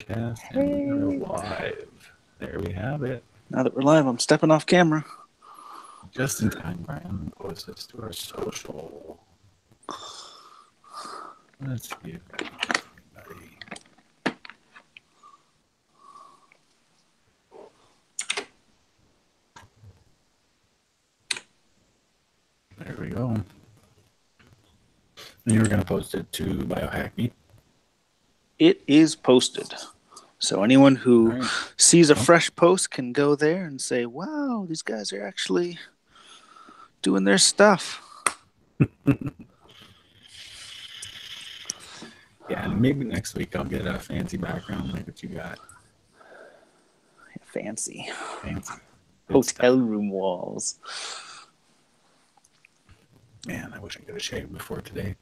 Cast and we are live. There we have it. Now that we're live, I'm stepping off camera. Just in time, Brian. Post this to our social. Let's see if anybody. There we go. And you were going to post it to Biohack Me? It is posted. So anyone who sees a fresh post can go there and say, wow, these guys are actually doing their stuff. Yeah, and maybe next week I'll get a fancy background like what you got. Fancy. Hotel room walls. Man, I wish I could have shaved before today.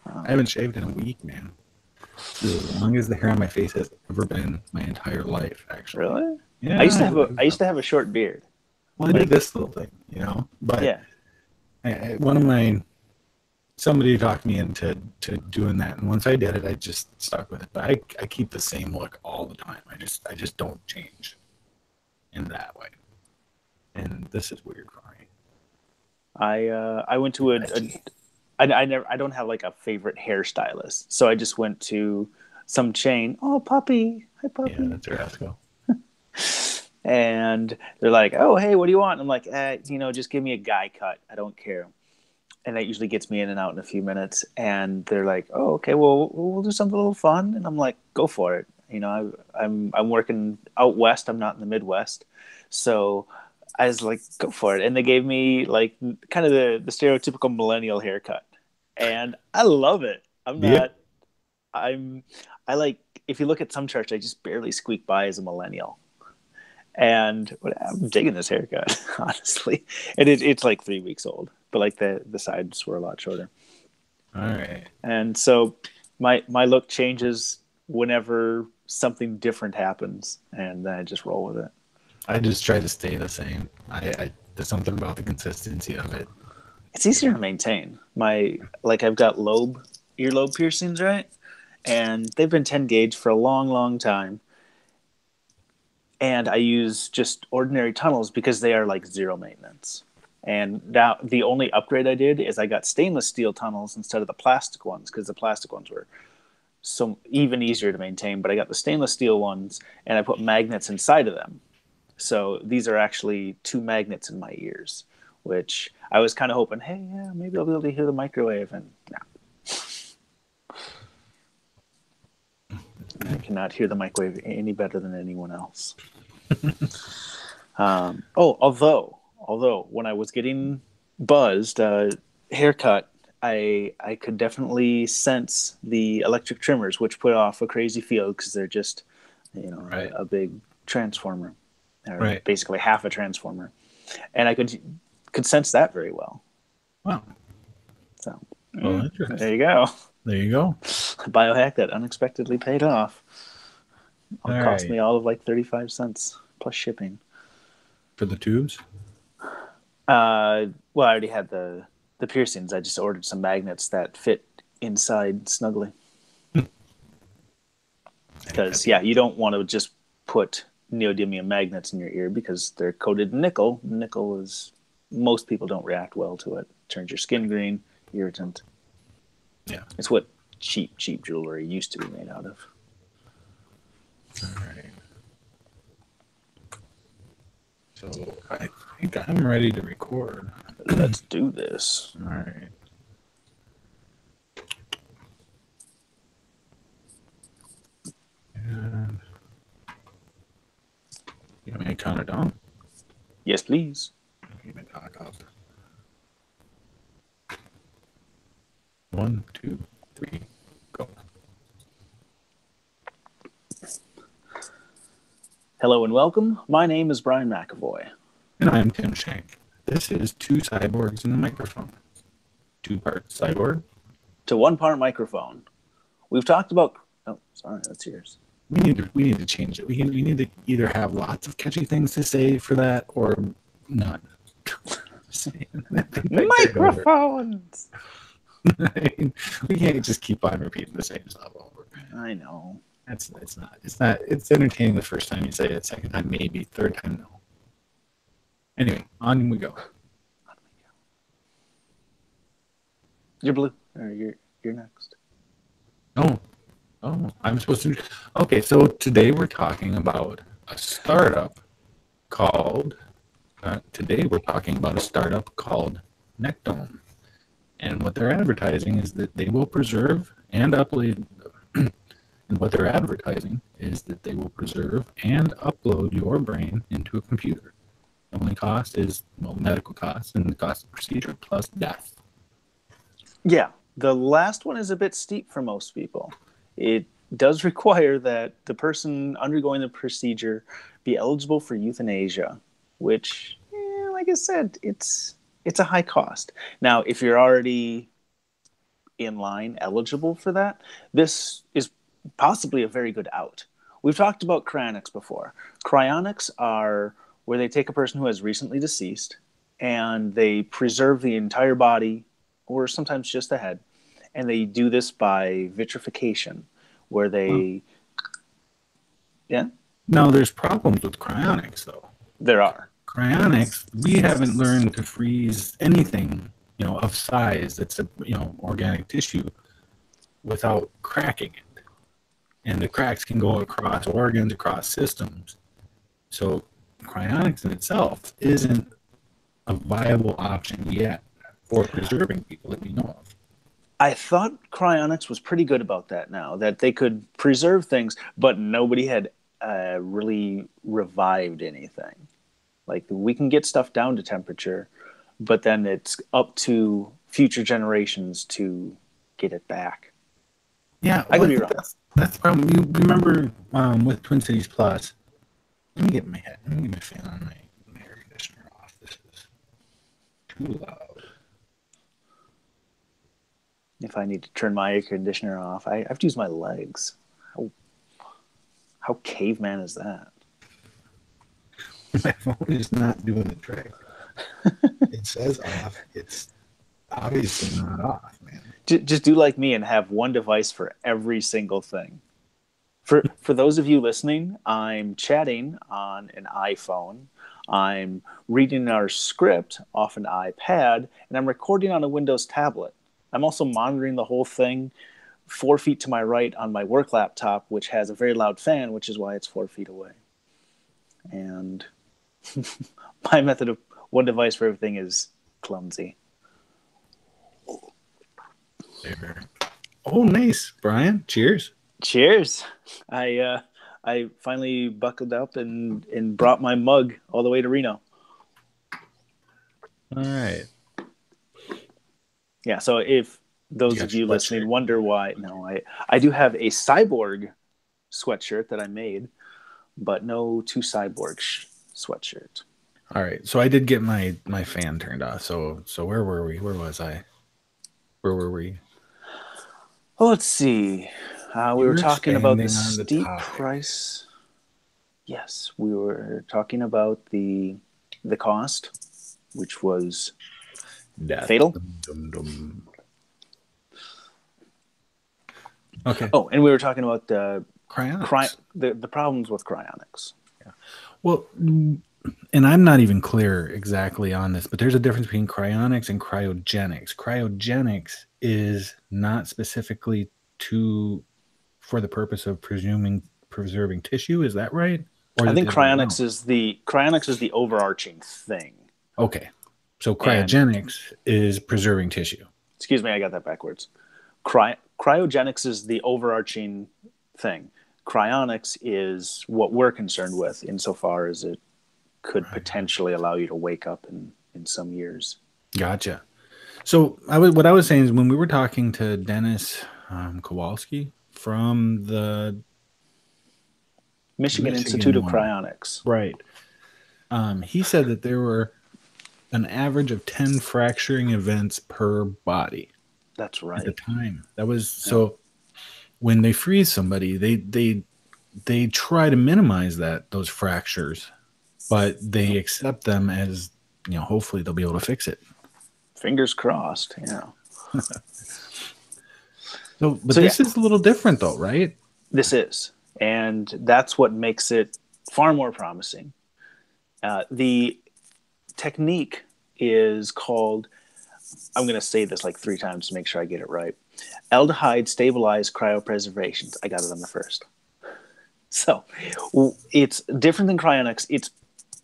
I haven't shaved in a week, man. This is as long as the hair on my face has ever been my entire life, actually. Really? Yeah. I used to have a short beard. Well, I did this little thing, But yeah. Somebody talked me into doing that, and once I did it, I just stuck with it. But I keep the same look all the time. I just don't change in that way. And this is weird for me. I went to I don't have like a favorite hairstylist, so I just went to some chain. Oh, puppy, hi puppy. Yeah, that's Rasco. And they're like, oh, hey, what do you want? I'm like, just give me a guy cut. I don't care. And that usually gets me in and out in a few minutes. And they're like, oh, okay, well, we'll do something a little fun. And I'm like, go for it. I'm working out west. I'm not in the Midwest. So I was like, go for it. And they gave me like kind of the stereotypical millennial haircut. And I love it. If you look at some charts, I just barely squeak by as a millennial. And I'm digging this haircut, honestly. And it's like 3 weeks old, but like the sides were a lot shorter. All right. And so my look changes whenever something different happens, and then I just roll with it. I just try to stay the same. There's something about the consistency of it. It's easier to maintain. I've got earlobe piercings, right? And they've been 10 gauge for a long, long time. And I use just ordinary tunnels because they are like zero maintenance. And now the only upgrade I did is I got stainless steel tunnels instead of the plastic ones, because the plastic ones were so even easier to maintain. But I got the stainless steel ones, and I put magnets inside of them. So these are actually 2 magnets in my ears, which I was kind of hoping, hey, yeah, maybe I'll be able to hear the microwave. And no. I cannot hear the microwave any better than anyone else. Although when I was getting buzzed, haircut, I could definitely sense the electric trimmers, which put off a crazy feel because they're just, a big transformer, or basically half a transformer, and I could sense that very well. Wow. So interesting. There you go. There you go. A biohack that unexpectedly paid off. It cost me all of like 35 cents plus shipping. For the tubes? I already had the piercings. I just ordered some magnets that fit inside snugly. Because, you don't want to just put neodymium magnets in your ear because they're coated in nickel. Nickel most people don't react well to it. Turns your skin green, irritant. Yeah. It's what cheap jewelry used to be made out of. All right. So I think I'm ready to record. Let's do this. All right. And you want me to count it down? Yes, please. Keep my talk up. 1, 2, 3, go. Hello and welcome. My name is Brian McAvoy. And I'm Tim Shank. This is 2 cyborgs in the microphone. 2-part cyborg to 1-part microphone. We've talked about... Oh, sorry, that's yours. We need to change it. We need to either have lots of catchy things to say for that or none. Microphones! We can't just keep on repeating the same stuff over. I know. It's not. It's not. It's entertaining the first time you say it. Second time, maybe. Third time, no. Anyway, on we go. You're blue. Or you're next. Oh, I'm supposed to. Okay, so today we're talking about a startup called. Today we're talking about a startup called Nectome, and what they're advertising is that they will preserve and upload. And what they're advertising is that they will preserve and upload your brain into a computer. The only cost is, well, medical costs and the cost of procedure plus death. Yeah, the last one is a bit steep for most people. It does require that the person undergoing the procedure be eligible for euthanasia, which, like I said, it's a high cost. Now, if you're already in line eligible for that, this is possibly a very good out. We've talked about cryonics before. Cryonics are where they take a person who has recently deceased and they preserve the entire body, or sometimes just the head, and they do this by vitrification, where they... Yeah? Now, there's problems with cryonics, though. There are. Cryonics, we haven't learned to freeze anything, of size that's organic tissue without cracking it. And the cracks can go across organs, across systems. So cryonics in itself isn't a viable option yet for preserving people that we know of. I thought cryonics was pretty good about that now, that they could preserve things, but nobody had really revived anything. Like, we can get stuff down to temperature, but then it's up to future generations to get it back. Yeah, I could be wrong. That's the problem. You remember with Twin Cities Plus? Let me get my fan on my air conditioner off. This is too loud. If I need to turn my air conditioner off, I have to use my legs. How caveman is that? My phone is not doing the trick. It says off. It's obviously not off, man. Just do like me and have one device for every single thing. For those of you listening, I'm chatting on an iPhone. I'm reading our script off an iPad, and I'm recording on a Windows tablet. I'm also monitoring the whole thing 4 feet to my right on my work laptop, which has a very loud fan, which is why it's 4 feet away. And my method of one device for everything is clumsy. Oh, nice, Brian. Cheers. Cheers. I finally buckled up and brought my mug all the way to Reno. All right. Yeah, so if those of you listening wonder why, no, I do have a Cyborg sweatshirt that I made, but no 2xCbMic sweatshirt. All right. So I did get my fan turned off. So where were we? Where was I? Where were we? Well, let's see. We were talking about the steep price. Yes, we were talking about the cost, which was fatal. Okay. Oh, and we were talking about the cryonics. The problems with cryonics. Yeah. Well, and I'm not even clear exactly on this, but there's a difference between cryonics and cryogenics. Cryogenics is not specifically for the purpose of preserving tissue. Is that right? Or I think cryonics is the overarching thing. Okay. So cryogenics is preserving tissue. Excuse me, I got that backwards. Cryogenics is the overarching thing. Cryonics is what we're concerned with insofar as it could potentially allow you to wake up in some years. Gotcha. So what I was saying is when we were talking to Dennis Kowalski from the Michigan Institute of Cryonics. Right. He said that there were an average of 10 fracturing events per body. That's right. At the time. That was so when they freeze somebody, they try to minimize those fractures, but they accept them as, hopefully they'll be able to fix it. Fingers crossed, yeah. This is a little different though, right? This is. And that's what makes it far more promising. The technique is called, I'm going to say this like 3 times to make sure I get it right. Aldehyde stabilized cryopreservation. I got it on the first. So it's different than cryonics. It's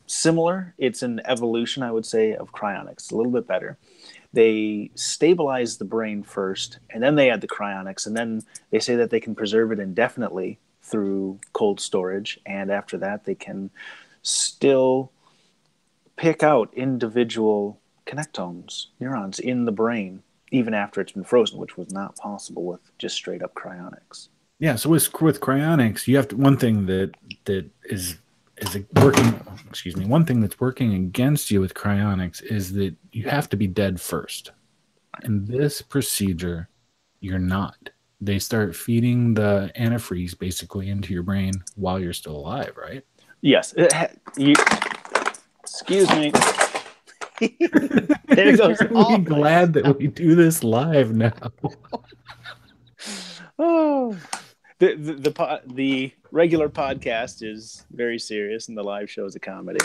similar. It's an evolution, I would say, of cryonics. A little bit better. They stabilize the brain first, and then they add the cryonics, and then they say that they can preserve it indefinitely through cold storage, and after that they can still pick out individual connectomes, neurons in the brain, even after it's been frozen, which was not possible with just straight up cryonics. Yeah, so with cryonics, you have to, one thing that is working. Excuse me. One thing that's working against you with cryonics is that you have to be dead first. In this procedure, you're not. They start feeding the antifreeze basically into your brain while you're still alive, right? Yes. Excuse me. There goes. I'm glad that we do this live now. Oh, the regular podcast is very serious, and the live show is a comedy.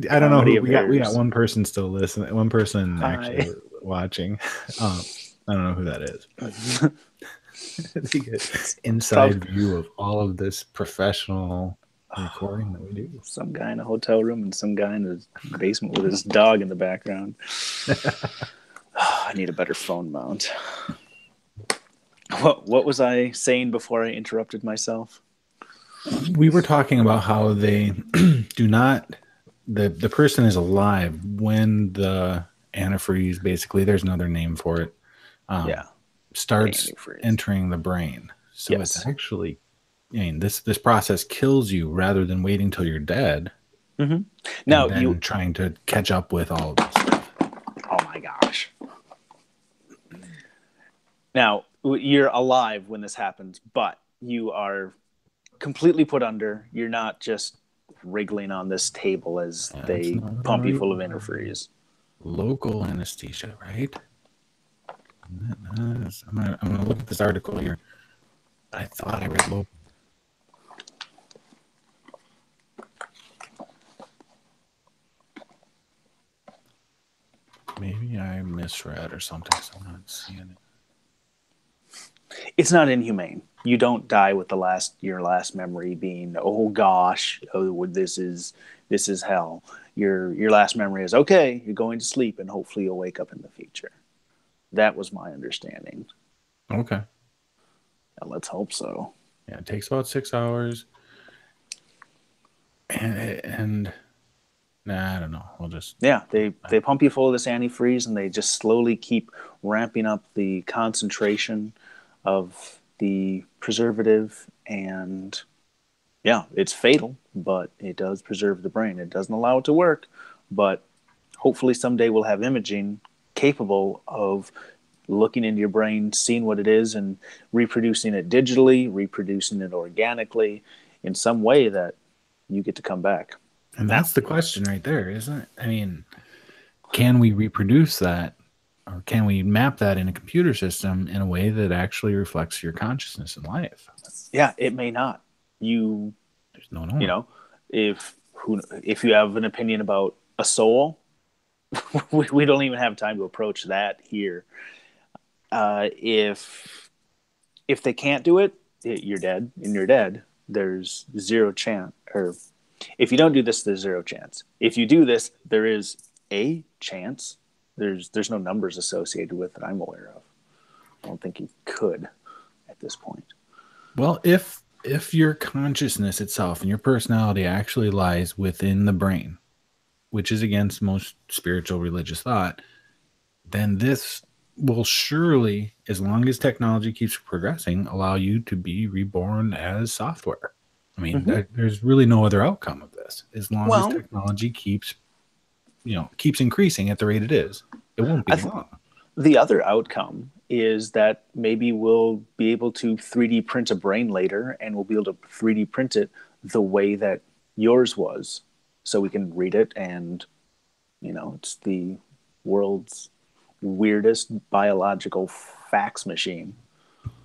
I don't know who we got. We got one person still listening. One person actually watching. I don't know who that is. They get inside view of all of this professional recording that we do. Some guy in a hotel room and some guy in the basement with his dog in the background. I need a better phone mount. What was I saying before I interrupted myself? We were talking about how they do not. The person is alive when the antifreeze, basically, there's another name for it, starts entering the brain. So it's actually, I mean, this process kills you rather than waiting till you're dead. Mm-hmm. Now you're trying to catch up with all of this stuff. Oh my gosh! Now you're alive when this happens, but you are completely put under. You're not just wriggling on this table as they pump you full of antifreeze. Local anesthesia, right? I'm gonna look at this article here. I thought I read local. Maybe I misread or something, so I'm not seeing it. It's not inhumane. You don't die with your last memory being, oh gosh, this is hell. Your last memory is, okay, you're going to sleep and hopefully you'll wake up in the future. That was my understanding. Okay. Yeah, let's hope so. Yeah, it takes about 6 hours. And I don't know. We'll just they pump you full of this antifreeze and they just slowly keep ramping up the concentration of the preservative, and it's fatal, but it does preserve the brain. It doesn't allow it to work, but hopefully someday we'll have imaging capable of looking into your brain, seeing what it is, and reproducing it digitally, reproducing it organically in some way that you get to come back. And that's the question right there, isn't it? I mean, can we reproduce that? Or can we map that in a computer system in a way that actually reflects your consciousness in life? Yeah, it may not. There's no knowing. You know, if you have an opinion about a soul, we don't even have time to approach that here. If they can't do it, you're dead, and you're dead. There's zero chance. Or if you don't do this, there's zero chance. If you do this, there is a chance. There's no numbers associated with it I'm aware of. I don't think you could at this point. Well, if your consciousness itself and your personality actually lies within the brain, which is against most spiritual religious thought, then this will surely, as long as technology keeps progressing, allow you to be reborn as software. I mean, there's really no other outcome of this. As long as technology keeps increasing at the rate it is, it won't be long. The other outcome is that maybe we'll be able to 3D print a brain later, and we'll be able to 3D print it the way that yours was, so we can read it, and it's the world's weirdest biological fax machine.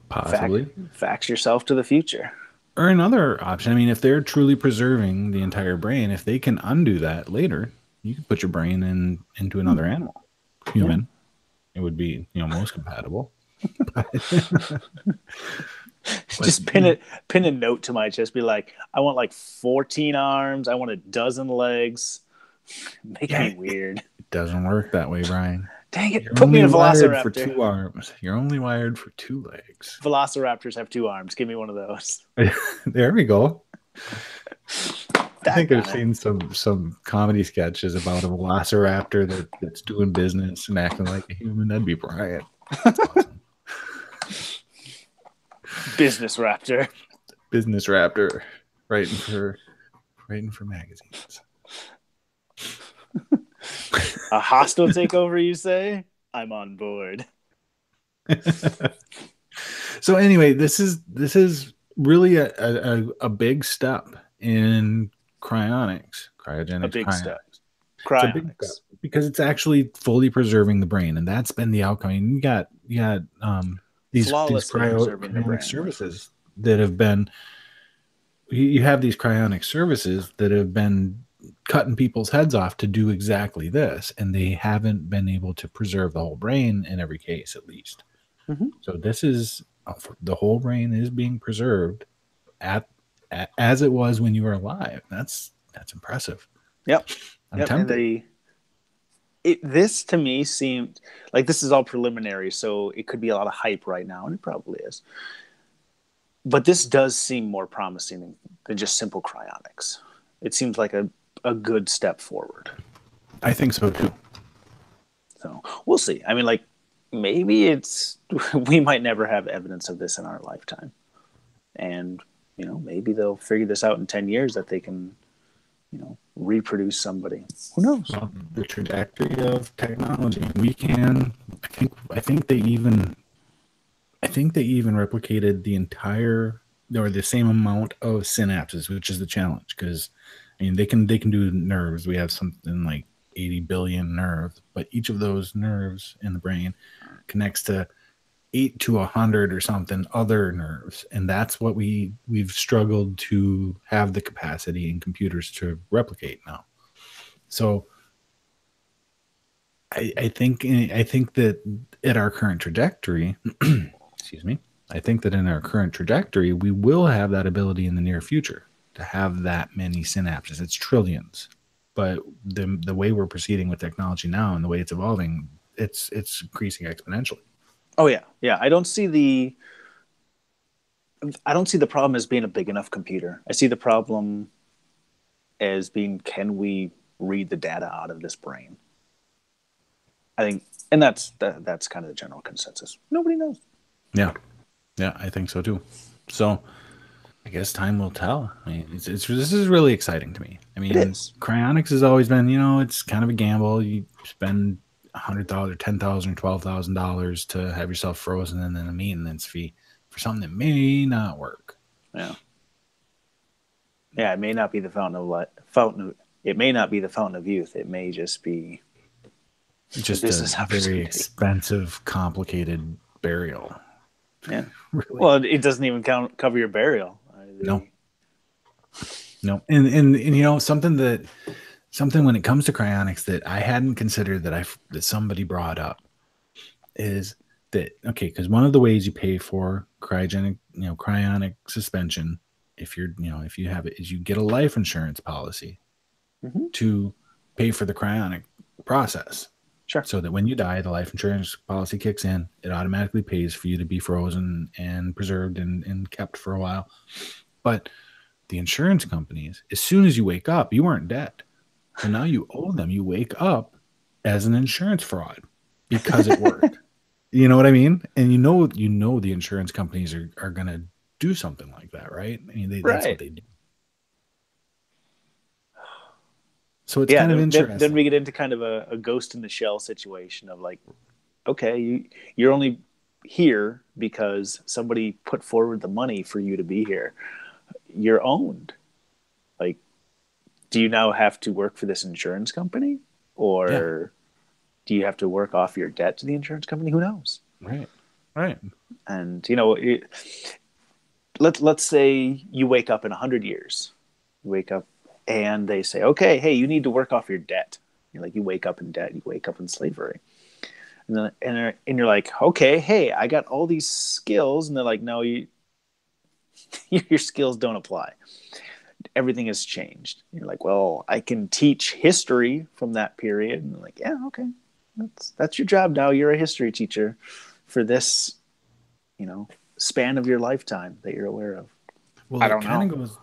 Possibly. Fax yourself to the future. Or another option, I mean, if they're truly preserving the entire brain, if they can undo that later, you can put your brain into another animal, human. It would be, most compatible. Just pin a note to my chest. Be like, I want like 14 arms. I want a dozen legs. Make me weird. It doesn't work that way, Brian. Dang it! You're Put me in a only wired velociraptor. for 2 arms. You're only wired for 2 legs. Velociraptors have 2 arms. Give me one of those. There we go. I think I've it. seen some comedy sketches about a velociraptor that's doing business and acting like a human. That'd be Brian. That's awesome. Business raptor. Business raptor, writing for magazines. A hostile takeover, you say? I'm on board. So anyway, this is really a big step in cryogenics. A big step. It's a big step because it's actually fully preserving the brain, and that's been the outcome. And you got these cryonic services that have been. You have these cryonic services that have been cutting people's heads off to do exactly this, and they haven't been able to preserve the whole brain in every case, at least. Mm-hmm. So this is the whole brain is being preserved as it was when you were alive. That's impressive. Yep. I'm tempted. This to me seemed like this is all preliminary, so it could be a lot of hype right now, and it probably is. But this does seem more promising than just simple cryonics. It seems like a good step forward. I think so too. So we'll see. I mean, like maybe we might never have evidence of this in our lifetime, and maybe they'll figure this out in 10 years that they can, reproduce somebody. Who knows? Well, the trajectory of technology, we can. I think they even replicated the entire or the same amount of synapses, which is the challenge. Because they can do nerves. We have something like 80 billion nerves, but each of those nerves in the brain connects to 8 to 100 or something other nerves, and that's what we've struggled to have the capacity in computers to replicate now. So I think that at our current trajectory, excuse me, I think that in our current trajectory, we will have that ability in the near future to have that many synapses. It's trillions, but the way we're proceeding with technology now and the way it's evolving, it's increasing exponentially. Oh yeah. I don't see the problem as being a big enough computer. I see the problem as being, can we read the data out of this brain? I think, and that's kind of the general consensus. Nobody knows. Yeah, I think so too. So I guess time will tell. I mean, this is really exciting to me. I mean, cryonics has always been, it's kind of a gamble. You spend $100,000, $10,000, $12,000 to have yourself frozen, and then a maintenance fee for something that may not work. Yeah, it may not be the fountain. It may not be the fountain of youth. It may just be a very expensive, complicated burial. Yeah. Really. Well, it doesn't even cover your burial. No. And something when it comes to cryonics that I hadn't considered that somebody brought up is that, okay, because one of the ways you pay for cryonic suspension, if you have it, is you get a life insurance policy to pay for the cryonic process. Sure. So that when you die, the life insurance policy kicks in. It automatically pays for you to be frozen and preserved and kept for a while. But the insurance companies, as soon as you wake up, you weren't dead. So now you owe them. You wake up as an insurance fraud because it worked. You know what I mean? And you know the insurance companies are going to do something like that, right? I mean, that's what they do. So it's kind of interesting. Then we get into kind of a ghost in the shell situation of like, okay, you're only here because somebody put forward the money for you to be here. You're owned. Like, do you now have to work for this insurance company, or do you have to work off your debt to the insurance company? Who knows? Right. And let's say you wake up in 100 years. You wake up and they say, okay, hey, you need to work off your debt. You're like, you wake up in debt, you wake up in slavery. And you're like, okay, hey, I got all these skills. And they're like, no, your skills don't apply. Everything has changed. You're like, well, I can teach history from that period. And they're like, yeah, okay. That's your job now. You're a history teacher for this, span of your lifetime that you're aware of. Well, I it don't kind know. of goes,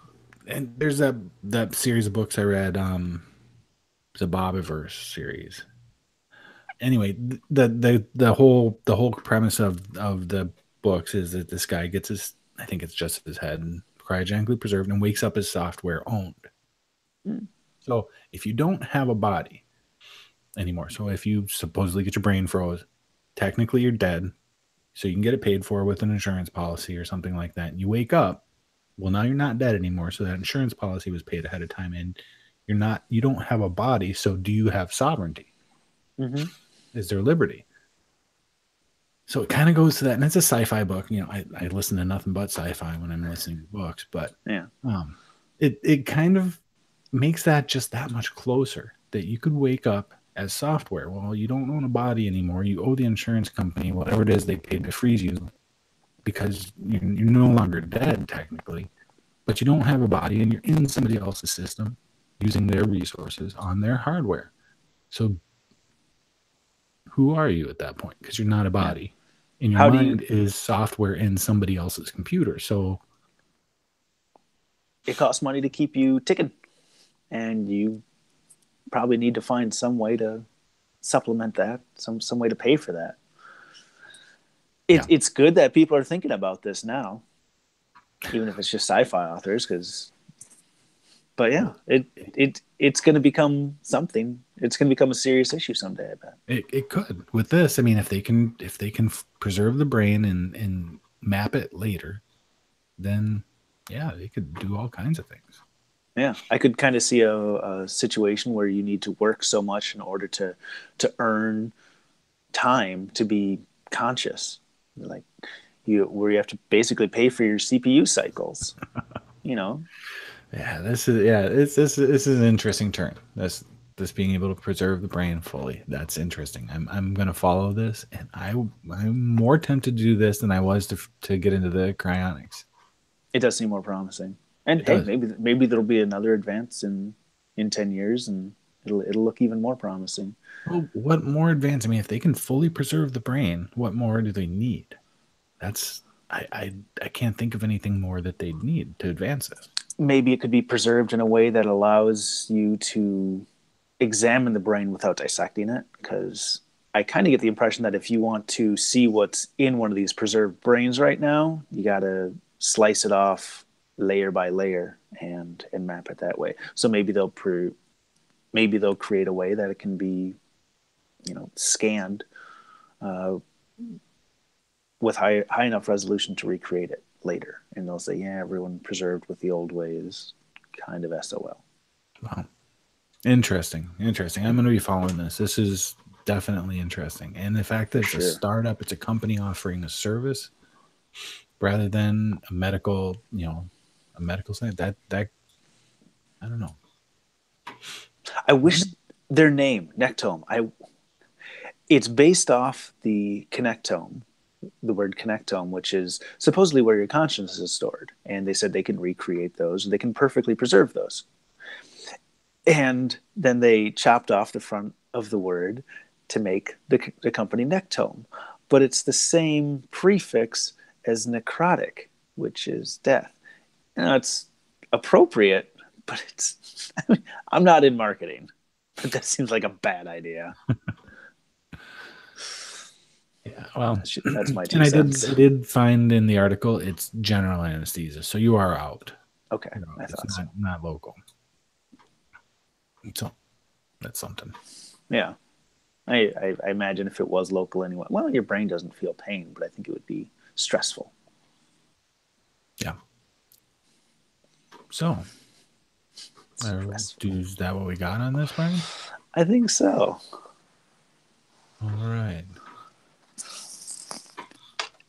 and there's that series of books I read, the Bobiverse series. Anyway, the whole premise of the books is that this guy gets his, I think it's just his head, and cryogenically preserved and wakes up as software owned. Mm. So if you don't have a body anymore, so if you supposedly get your brain froze, technically you're dead. So you can get it paid for with an insurance policy or something like that. And you wake up, well, now you're not dead anymore. So that insurance policy was paid ahead of time, and you don't have a body. So do you have sovereignty? Mm-hmm. Is there liberty? So it kind of goes to that, and it's a sci-fi book. I listen to nothing but sci-fi when I'm listening to books, but Yeah. It kind of makes that just that much closer, that you could wake up as software. Well, you don't own a body anymore. You owe the insurance company whatever it is they paid to freeze you, because you're no longer dead technically, but you don't have a body and you're in somebody else's system using their resources on their hardware. So who are you at that point? Because you're not a Yeah. body. And your How do you? mind is software in somebody else's computer. So It costs money to keep you ticking, and you probably need to find some way to supplement that, some way to pay for that. yeah, It's good that people are thinking about this now, even if it's just sci-fi authors, but yeah, it's going to become something. It's going to become a serious issue someday, I bet. it could with this. I mean, if they can preserve the brain and map it later, then yeah, they could do all kinds of things. Yeah, I could kind of see a situation where you need to work so much in order to earn time to be conscious, like where you have to basically pay for your CPU cycles. You know, Yeah, this is an interesting turn. This being able to preserve the brain fully. That's interesting. I'm gonna follow this, and I'm more tempted to do this than I was to get into the cryonics. it does seem more promising. And It hey, does. maybe there'll be another advance in 10 years, and it'll look even more promising. Well, what more advanced? I mean, if they can fully preserve the brain, what more do they need? That's I can't think of anything more that they need to advance this. Maybe it could be preserved in a way that allows you to examine the brain without dissecting it, because I kind of get the impression that if you want to see what's in one of these preserved brains right now, you got to slice it off layer by layer and map it that way. So maybe they'll create a way that it can be, scanned uh, with high enough resolution to recreate it later, and they'll say, yeah, everyone preserved with the old way is kind of SOL. Wow. Interesting. Interesting. I'm going to be following this. This is definitely interesting. And the fact that For it's a sure. startup, it's a company offering a service rather than a medical, a medical site, that I don't know. I wish their name, Nectome, it's based off the connectome, the word connectome, which is supposedly where your consciousness is stored. And they said they can recreate those, they can perfectly preserve those. And then they chopped off the front of the word to make the company Nectome. But it's the same prefix as necrotic, which is death. It's appropriate, but I'm not in marketing, but that seems like a bad idea. Yeah, well, That's my and 2 cents. I did find in the article it's general anesthesia, so you are out. Okay, I It's thought so. not local. So that's something. Yeah, I imagine if it was local anyway. Well, your brain doesn't feel pain, but I think it would be stressful. Yeah. So, is that what we got on this, Brian? I think so. All right.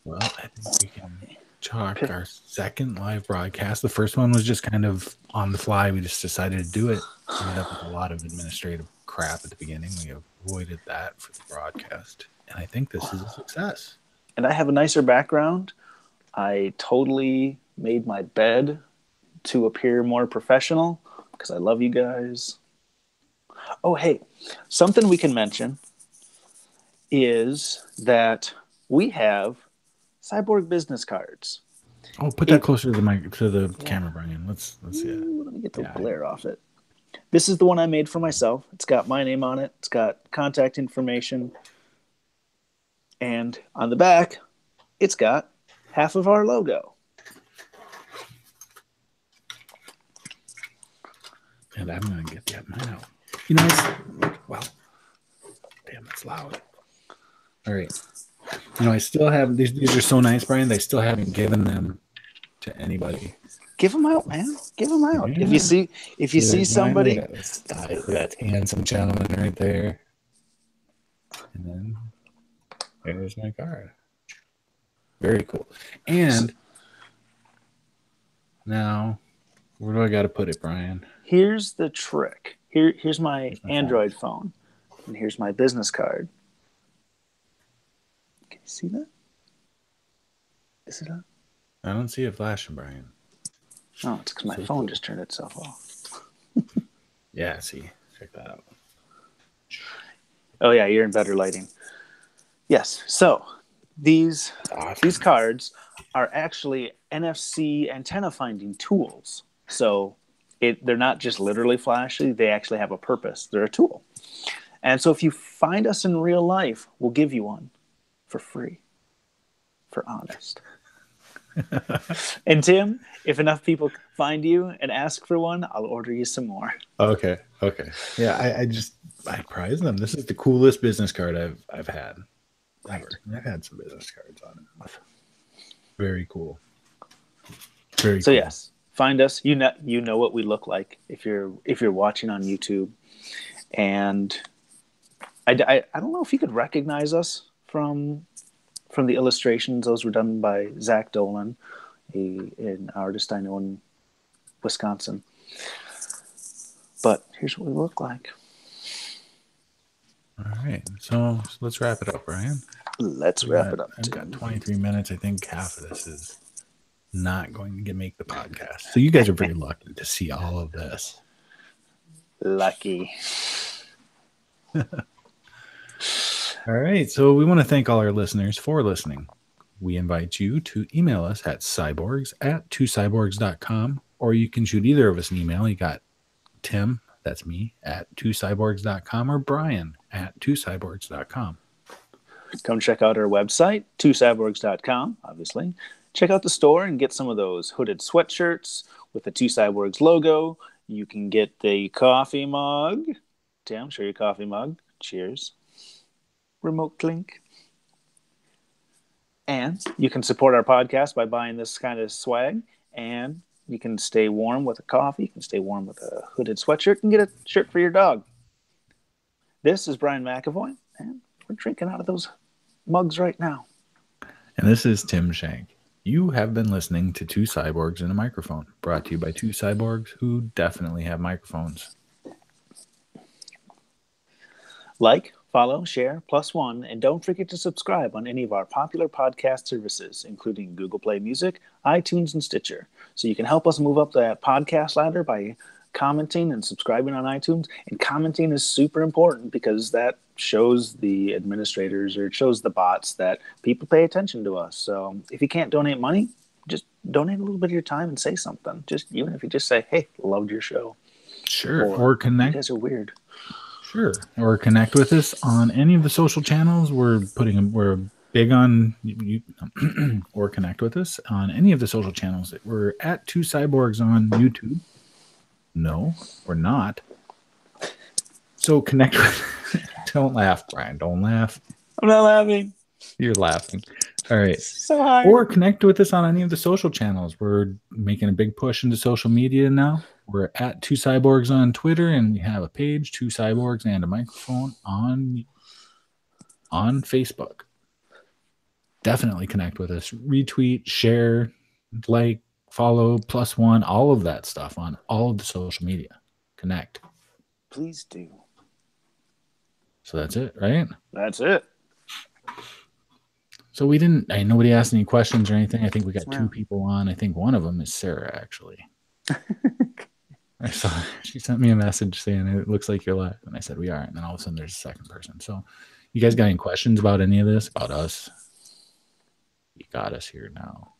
Well, I think we can Chalk, our second live broadcast. The first one was just kind of on the fly. We just decided to do it. Ended up with a lot of administrative crap at the beginning. We avoided that for the broadcast. And I think this is a success. And I have a nicer background. I totally made my bed to appear more professional because I love you guys. Oh, hey, something we can mention is that we have Cyborg business cards. Oh, put that closer to the camera, Brian. Let's see it. Let me get the glare off it. This is the one I made for myself. It's got my name on it. It's got contact information. And on the back, it's got half of our logo. And I'm going to get mine out. You know, well, damn, it's loud. All right. You know, I still have these are so nice, Brian. I still haven't given them to anybody. Give them out, man. Give them out. Yeah. If you see somebody, that handsome gentleman right there, and then there's my card. Very cool. And now, where do I got to put it, Brian? Here's the trick. Here's my Android phone, and here's my business card. Can you see that? Is it up? I don't see it flashing, Brian. Oh, it's because my phone just turned itself off. Yeah, see. Check that out. Oh, yeah, you're in better lighting. Yes. So these cards are actually NFC antenna finding tools. So they're not just literally flashy. They actually have a purpose. They're a tool. And so if you find us in real life, we'll give you one for free, for honest. And Tim, if enough people find you and ask for one, I'll order you some more. Okay. Yeah, I prize them. This is the coolest business card I've had ever. I've had some business cards on it. Very cool. Very so cool. Yes, find us. You know what we look like if you're watching on YouTube, and I don't know if you could recognize us from the illustrations. Those were done by Zach Dolan, an artist I know in Wisconsin. But here's what we look like. All right, so let's wrap it up, Brian. Let's wrap it up. I've got 23 minutes. I think half of this is not going to make the podcast. So you guys are very lucky to see all of this. Lucky. All right, so we want to thank all our listeners for listening. We invite you to email us at cyborgs@2cyborgs.com, or you can shoot either of us an email. You got Tim, that's me, at 2cyborgs.com, or Brian at 2cyborgs.com. Come check out our website, 2cyborgs.com, obviously. Check out the store and get some of those hooded sweatshirts with the 2 Cyborgs logo. You can get the coffee mug. Tim, show your coffee mug. Cheers. Remote clink. And you can support our podcast by buying this kind of swag. And you can stay warm with a coffee. You can stay warm with a hooded sweatshirt and get a shirt for your dog. This is Brian McAvoy, and we're drinking out of those mugs right now. And this is Tim Shank. You have been listening to 2 Cyborgs and a Microphone, brought to you by 2 Cyborgs who definitely have microphones. Like, follow, share, +1, and don't forget to subscribe on any of our popular podcast services, including Google Play Music, iTunes, and Stitcher. So you can help us move up that podcast ladder by commenting and subscribing on iTunes. And commenting is super important because that shows the administrators, or it shows the bots, that people pay attention to us. So if you can't donate money, just donate a little bit of your time and say something. Just even if you just say, "Hey, loved your show." Sure. Or connect. You guys are weird. Sure. Or connect with us on any of the social channels. We're big on you, or connect with us on any of the social channels. We're at 2 Cyborgs on YouTube. No, we're not. So connect with. Don't laugh, Brian. Don't laugh. I'm not laughing. You're laughing. All right. So hard. Or connect with us on any of the social channels. We're making a big push into social media now. We're at 2 Cyborgs on Twitter, and we have a page, 2 Cyborgs and a Microphone on Facebook. definitely connect with us. Retweet, share, like, follow, +1, all of that stuff on all of the social media. Connect. Please do. So that's it, right? That's it. So nobody asked any questions or anything. I think we got Yeah. 2 people on. I think one of them is Sarah, actually. I saw she sent me a message saying it looks like you're live. And I said, we are. And then all of a sudden there's a second person. So you guys got any questions about any of this? About us? You got us here now.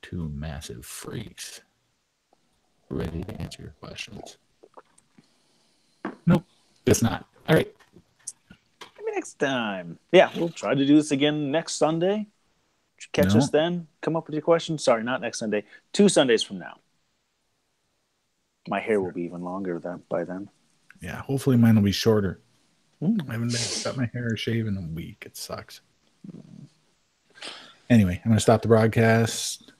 2 massive freaks ready to answer your questions. Nope, it's not. All right. Maybe next time. Yeah, we'll try to do this again next Sunday. Catch us then. Come up with your questions. Sorry, not next Sunday. 2 Sundays from now. My hair will be even longer by then. Yeah, hopefully mine will be shorter. I haven't cut my hair or shave in a week. It sucks. Anyway, I'm going to stop the broadcast.